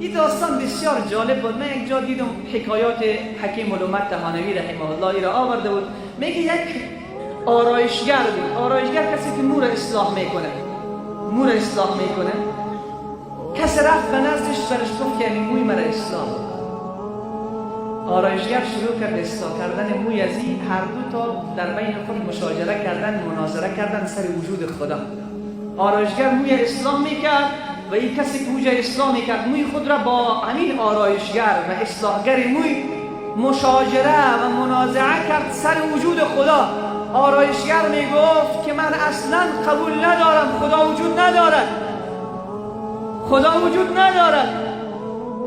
این داستان بسیار جالب بود. من یک جا دیدم حکایات حکیم علومت طحانوی رحمه الله را آورده بود. میگه یک آرایشگر بود. آرایشگر کسی که مو را اصلاح میکنه. مو را اصلاح میکنه. کسی رفت به نزدش برش گفت که این موی مرا اصلاح. آرایشگر شروع کرد اصلاح کردن موی از این. هر دو تا در بین خود مشاجره کردن، مناظره کردن سر وجود خدا. آرایشگر موی اصلاح میکرد و این کسی که موی اصلاح میکرد موی خود را با همین آرایشگر و اصلاحگر موی مشاجره و منازعه کرد سر وجود خدا. آرایشگر میگفت که من اصلا قبول ندارم خدا وجود ندارد. خدا وجود ندارد.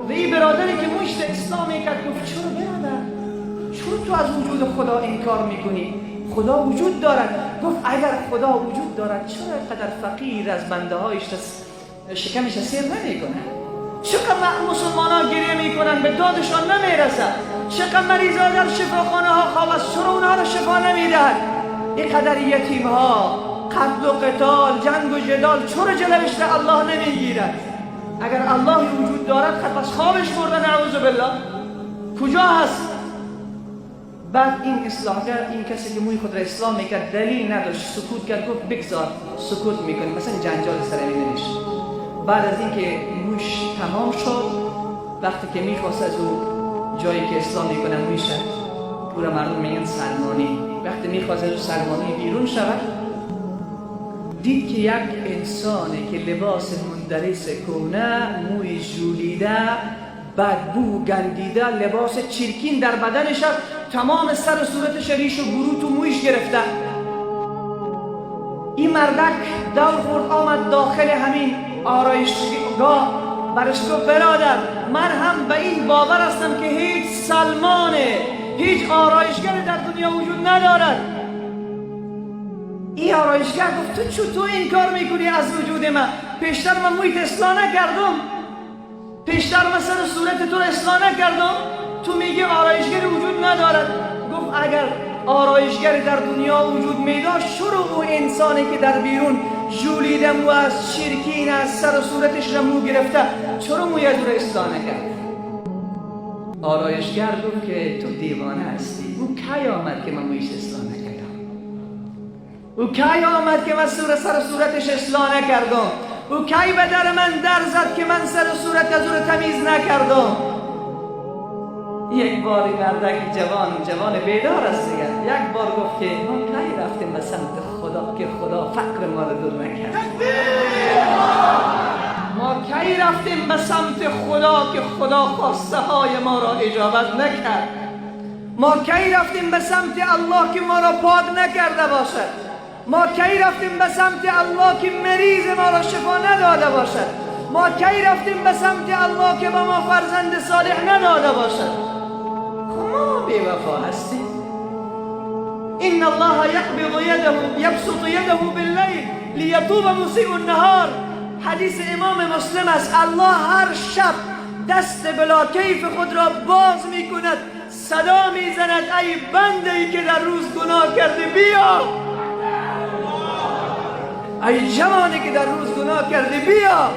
و این برادری که مویش اصلاح میکرد گفت چرا برادر؟ چرا تو از وجود خدا انکار میکنی؟ خدا وجود دارد. گفت اگر خدا وجود دارد چرا اینقدر فقیر از بنده هایش شکمش سیر نمیکنه؟ چقدر مسلمان ها گریه میکنن به دادشان نمیرسد؟ چقدر مریضا در شفاخانه ها خواب است چرا اونها را شفا نمیدهد؟ اینقدر یتیم ها قتل و قتال جنگ و جدال چرا جلوش را الله نمیگیرد؟ اگر الله وجود دارد خب پس خوابش برده نعوذ بالله کجا هست؟ بعد این اصلاحگر این کسی که موی خود را اصلاح میکرد دلیل نداشت سکوت کرد. گفت بگذار سکوت میکنی مثلا جنجال سر این نمیشه. بعد از اینکه موش تمام شد وقتی که میخواست از او جایی که اصلاح میکنه مویش پورا مردم میگن سلمانی وقتی میخواست از او سلمانی بیرون شود دید که یک انسانی که لباس مندرس کهنه موی ژولیده بدبو گندیده لباس چرکین در بدنش تمام سر و صورتش ریش و گروت و مویش گرفته. این مردک دور خورد آمد داخل همین آرایشگاه برش گفت برادر من هم به این باور هستم که هیچ سلمانه هیچ آرایشگر در دنیا وجود ندارد. این آرایشگر گفت تو چطور این کار میکنی از وجود من؟ پیشتر من مویت اصلاح نکردم؟ پیشتر من سر و صورت تو را اصلاح نکردم؟ تو میگی آرایشگر وجود ندارد. گفت اگر آرایشگر در دنیا وجود میداشت چرا او انسانی که در بیرون ژولیده مو از چرکین از سر و صورتش را مو گرفته چرا موی از او را اصلاح نکرد؟ آرایشگر گفت که تو دیوانه هستی. او کی آمد که من مویش اصلاح نکردم؟ او کی آمد که من سر و صورتش اصلاح نکردم؟ او کی به در من در زد که من سر و صورت از او را تمیز نکردم؟ یک بار مردک جوان بیدار است دیگر یک بار گفت که ما کی رفتیم به سمت خدا که خدا فقر ما را دور نکرد؟ ما کی رفتیم به سمت خدا که خدا خواسته های ما را اجابت نکرد؟ ما کی رفتیم به سمت الله که ما را پاک نکرده باشد؟ ما کی رفتیم به سمت الله که مریض ما را شفا نداده باشد؟ ما کی رفتیم به سمت الله که به ما فرزند صالح نداده باشد؟ ما بی‌وفا هستیم. ان الله یبسط یده باللیل لیتوب مسیء النهار. حدیث امام مسلم است. الله هر شب دست بلا کیف خود را باز می کند صدا می زند ای بنده ای که در روز گناه کرده بیا. ای جوانی که در روز گناه کرده بیا.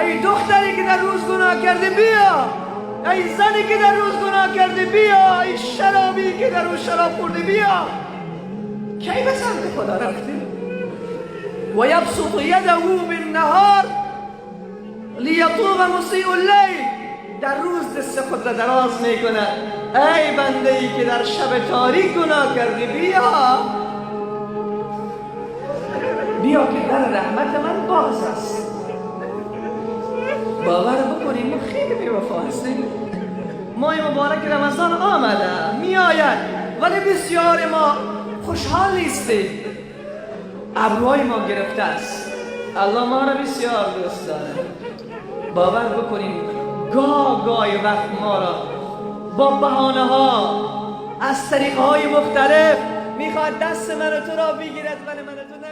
ای دختری که در روز گناه کرده بیا. ای زنی که در روز گناه کرده بیا. ای شرابی که در روز شراب خورده بیا. کی به سمت خدا رفتی؟ و یبسط یده بالنهار لیطوب مسیء اللیل. در روز دست خود را دراز میکنه ای بنده ای که در شب تاریک گناه کرده بیا. بیا که در رحمت من باز است. باور بکنیم ما خیلی بی‌وفا هستیم. ماه مبارک رمضان آمده می آید ولی بسیار ما خوشحال نیستیم. ابروهای ما گرفته است. الله ما را بسیار دوست دارد. باور بکنیم گاهی وقت ما را با بهانه ها از طریق های مختلف میخواد دست من و تو را بگیرد ولی من و تو